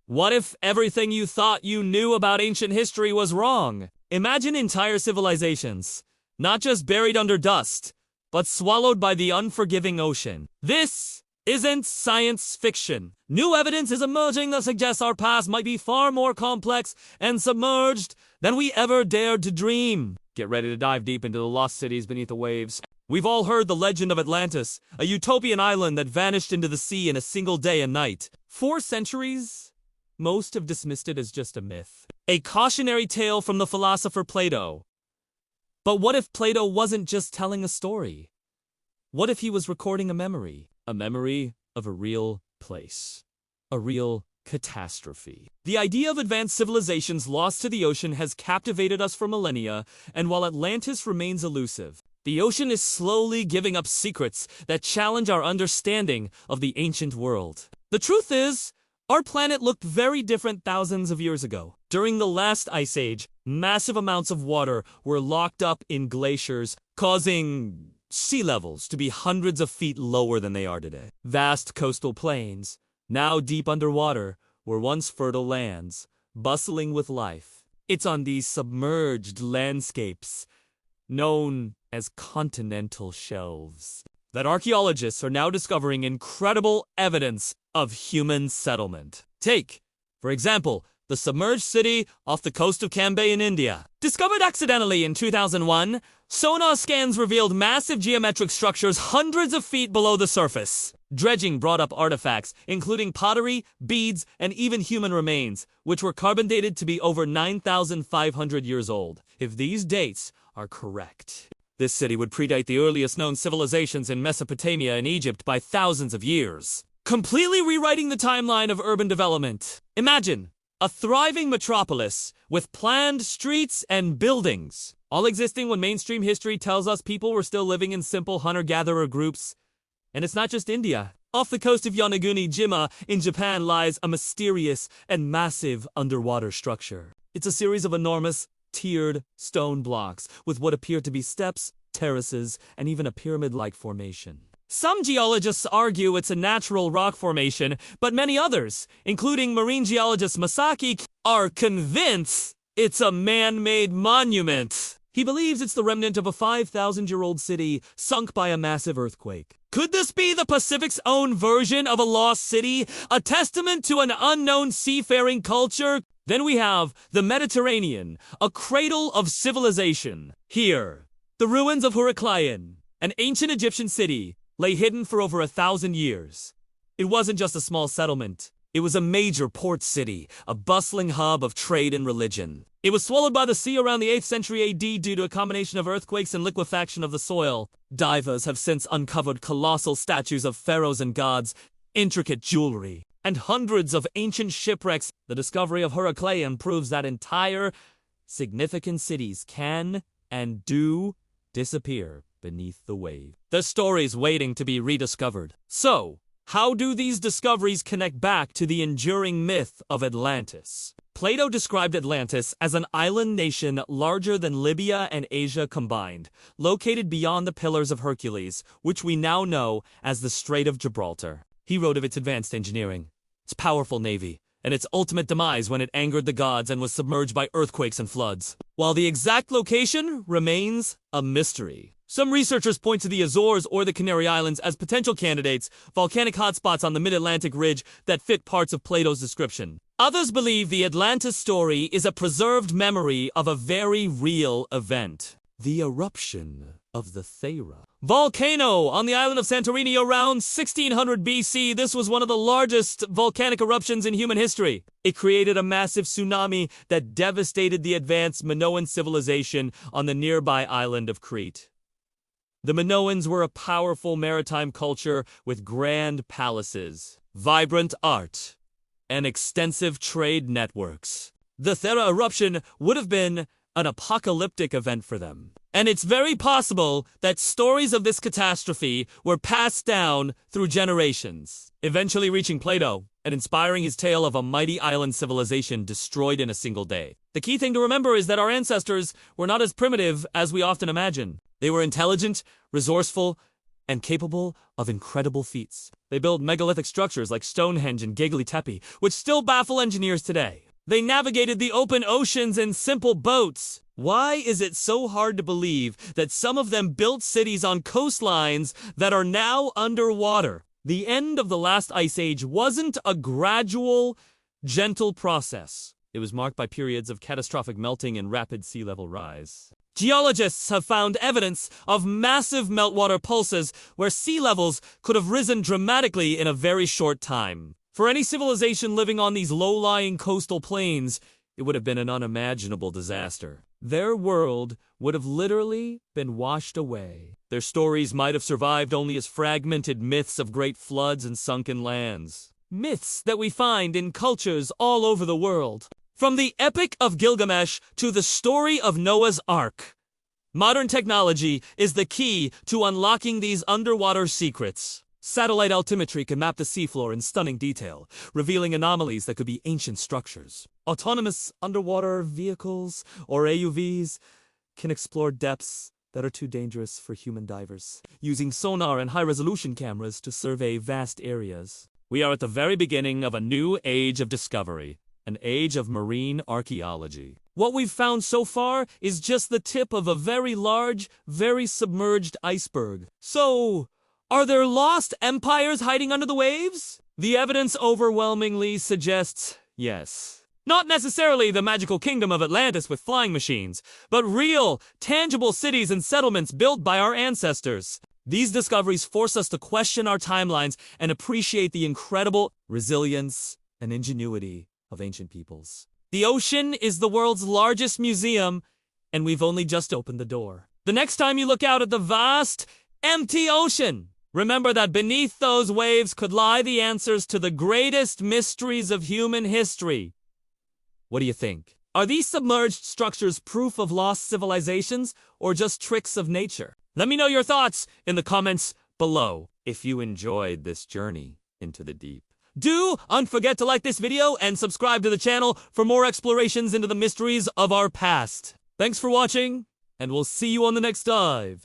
What if everything you thought you knew about ancient history was wrong? Imagine entire civilizations, not just buried under dust, but swallowed by the unforgiving ocean. This isn't science fiction. New evidence is emerging that suggests our past might be far more complex and submerged than we ever dared to dream. Get ready to dive deep into the lost cities beneath the waves. We've all heard the legend of Atlantis, a utopian island that vanished into the sea in a single day and night. For centuries, most have dismissed it as just a myth, a cautionary tale from the philosopher Plato. But what if Plato wasn't just telling a story? What if he was recording a memory of a real place, a real catastrophe? The idea of advanced civilizations lost to the ocean has captivated us for millennia, and while Atlantis remains elusive, the ocean is slowly giving up secrets that challenge our understanding of the ancient world. The truth is, our planet looked very different thousands of years ago. During the last ice age, massive amounts of water were locked up in glaciers, causing sea levels to be hundreds of feet lower than they are today. Vast coastal plains, now deep underwater, were once fertile lands, bustling with life. It's on these submerged landscapes, known as continental shelves, that archaeologists are now discovering incredible evidence of human settlement. Take, for example, the submerged city off the coast of Cambay in India. Discovered accidentally in 2001, sonar scans revealed massive geometric structures hundreds of feet below the surface. Dredging brought up artifacts, including pottery, beads, and even human remains, which were carbon dated to be over 9,500 years old. If these dates are correct, this city would predate the earliest known civilizations in Mesopotamia and Egypt by thousands of years, completely rewriting the timeline of urban development. Imagine a thriving metropolis with planned streets and buildings, all existing when mainstream history tells us people were still living in simple hunter-gatherer groups. And it's not just India. Off the coast of Yonaguni, Jima, in Japan, lies a mysterious and massive underwater structure. It's a series of enormous, tiered stone blocks with what appear to be steps, terraces, and even a pyramid-like formation. Some geologists argue it's a natural rock formation, but many others, including marine geologist Masaki, are convinced it's a man-made monument. He believes it's the remnant of a 5,000-year-old city sunk by a massive earthquake. Could this be the Pacific's own version of a lost city, a testament to an unknown seafaring culture? Then we have the Mediterranean, a cradle of civilization. Here, the ruins of Heracleion, an ancient Egyptian city, lay hidden for over 1,000 years. It wasn't just a small settlement. It was a major port city, a bustling hub of trade and religion. It was swallowed by the sea around the 8th century AD due to a combination of earthquakes and liquefaction of the soil. Divers have since uncovered colossal statues of pharaohs and gods, intricate jewelry, and hundreds of ancient shipwrecks. The discovery of Heracleion proves that entire, significant cities can and do disappear beneath the wave. The story's waiting to be rediscovered. So, how do these discoveries connect back to the enduring myth of Atlantis? Plato described Atlantis as an island nation larger than Libya and Asia combined, located beyond the Pillars of Hercules, which we now know as the Strait of Gibraltar. He wrote of its advanced engineering, its powerful navy, and its ultimate demise when it angered the gods and was submerged by earthquakes and floods. While the exact location remains a mystery. Some researchers point to the Azores or the Canary Islands as potential candidates, volcanic hotspots on the mid-Atlantic ridge that fit parts of Plato's description. Others believe the Atlantis story is a preserved memory of a very real event, the eruption of the Thera volcano on the island of Santorini around 1600 BC. This was one of the largest volcanic eruptions in human history. It created a massive tsunami that devastated the advanced Minoan civilization on the nearby island of Crete. The Minoans were a powerful maritime culture with grand palaces, vibrant art, and extensive trade networks. The Thera eruption would have been an apocalyptic event for them. And it's very possible that stories of this catastrophe were passed down through generations, eventually reaching Plato and inspiring his tale of a mighty island civilization destroyed in a single day. The key thing to remember is that our ancestors were not as primitive as we often imagine. They were intelligent, resourceful, and capable of incredible feats. They built megalithic structures like Stonehenge and Göbekli Tepe, which still baffle engineers today. They navigated the open oceans in simple boats. Why is it so hard to believe that some of them built cities on coastlines that are now underwater? The end of the last ice age wasn't a gradual, gentle process. It was marked by periods of catastrophic melting and rapid sea level rise. Geologists have found evidence of massive meltwater pulses where sea levels could have risen dramatically in a very short time. For any civilization living on these low-lying coastal plains, it would have been an unimaginable disaster. Their world would have literally been washed away. Their stories might have survived only as fragmented myths of great floods and sunken lands. Myths that we find in cultures all over the world. From the Epic of Gilgamesh to the story of Noah's Ark, modern technology is the key to unlocking these underwater secrets. Satellite altimetry can map the seafloor in stunning detail, revealing anomalies that could be ancient structures. Autonomous underwater vehicles, or AUVs, can explore depths that are too dangerous for human divers, using sonar and high-resolution cameras to survey vast areas. We are at the very beginning of a new age of discovery. An age of marine archaeology. What we've found so far is just the tip of a very large, very submerged iceberg. So, are there lost empires hiding under the waves? The evidence overwhelmingly suggests yes. Not necessarily the magical kingdom of Atlantis with flying machines, but real, tangible cities and settlements built by our ancestors. These discoveries force us to question our timelines and appreciate the incredible resilience and ingenuity of ancient peoples. The ocean is the world's largest museum, and we've only just opened the door. The next time you look out at the vast, empty ocean, remember that beneath those waves could lie the answers to the greatest mysteries of human history. What do you think? Are these submerged structures proof of lost civilizations, or just tricks of nature? Let me know your thoughts in the comments below if you enjoyed this journey into the deep. Do unforget to like this video and subscribe to the channel for more explorations into the mysteries of our past. Thanks for watching, and we'll see you on the next dive.